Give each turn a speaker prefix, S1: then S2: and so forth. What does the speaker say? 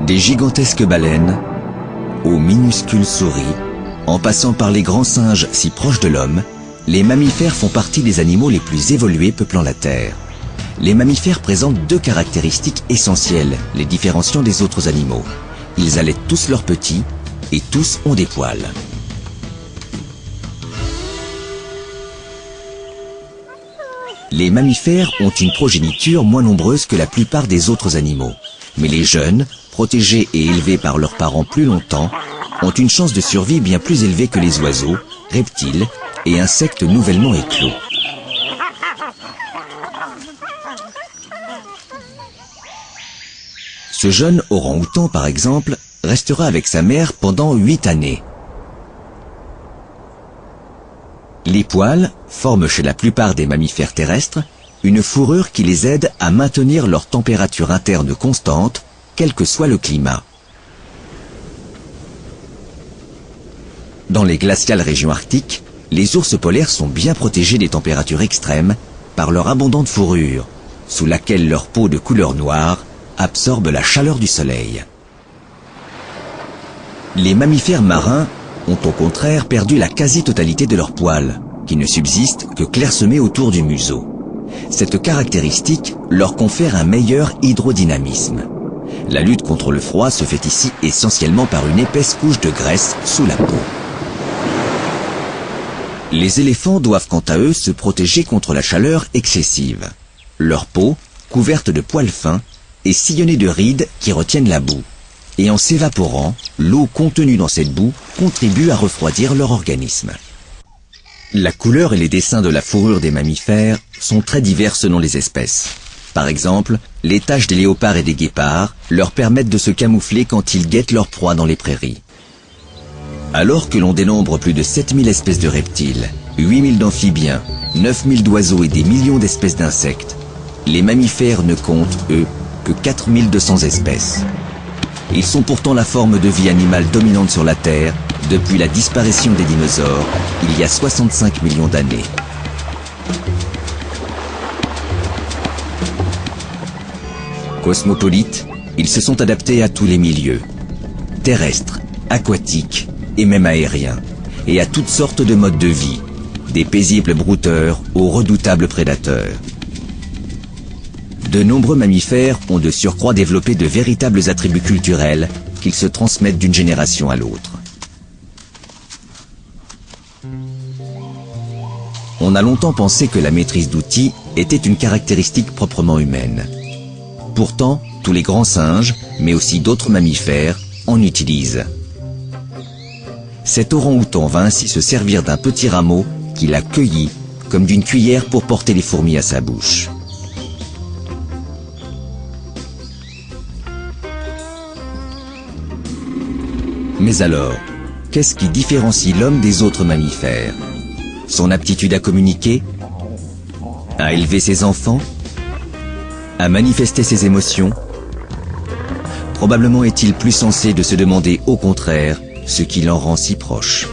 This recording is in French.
S1: Des gigantesques baleines aux minuscules souris, en passant par les grands singes si proches de l'homme, les mammifères font partie des animaux les plus évolués peuplant la Terre. Les mammifères présentent deux caractéristiques essentielles, les différenciant des autres animaux. Ils allaitent tous leurs petits et tous ont des poils. Les mammifères ont une progéniture moins nombreuse que la plupart des autres animaux. Mais les jeunes, protégés et élevés par leurs parents plus longtemps, ont une chance de survie bien plus élevée que les oiseaux, reptiles et insectes nouvellement éclos. Ce jeune orang-outan, par exemple, restera avec sa mère pendant 8 années. Les poils forment chez la plupart des mammifères terrestres une fourrure qui les aide à maintenir leur température interne constante, quel que soit le climat. Dans les glaciales régions arctiques, les ours polaires sont bien protégés des températures extrêmes par leur abondante fourrure, sous laquelle leur peau de couleur noire absorbe la chaleur du soleil. Les mammifères marins ont au contraire perdu la quasi-totalité de leurs poils, qui ne subsistent que clairsemés autour du museau. Cette caractéristique leur confère un meilleur hydrodynamisme. La lutte contre le froid se fait ici essentiellement par une épaisse couche de graisse sous la peau. Les éléphants doivent quant à eux se protéger contre la chaleur excessive. Leur peau, couverte de poils fins, est sillonnée de rides qui retiennent la boue. Et en s'évaporant, l'eau contenue dans cette boue contribue à refroidir leur organisme. La couleur et les dessins de la fourrure des mammifères sont très divers selon les espèces. Par exemple, les taches des léopards et des guépards leur permettent de se camoufler quand ils guettent leur proie dans les prairies. Alors que l'on dénombre plus de 7000 espèces de reptiles, 8000 d'amphibiens, 9000 d'oiseaux et des millions d'espèces d'insectes, les mammifères ne comptent, eux, que 4200 espèces. Ils sont pourtant la forme de vie animale dominante sur la Terre depuis la disparition des dinosaures, il y a 65 millions d'années. Cosmopolites, ils se sont adaptés à tous les milieux, terrestres, aquatiques et même aériens, et à toutes sortes de modes de vie, des paisibles brouteurs aux redoutables prédateurs. De nombreux mammifères ont de surcroît développé de véritables attributs culturels qu'ils se transmettent d'une génération à l'autre. On a longtemps pensé que la maîtrise d'outils était une caractéristique proprement humaine. Pourtant, tous les grands singes, mais aussi d'autres mammifères, en utilisent. Cet orang-outan va ainsi se servir d'un petit rameau qu'il a cueilli comme d'une cuillère pour porter les fourmis à sa bouche. Mais alors, qu'est-ce qui différencie l'homme des autres mammifères? Son aptitude à communiquer? À élever ses enfants? À manifester ses émotions? Probablement est-il plus sensé de se demander au contraire ce qui l'en rend si proche.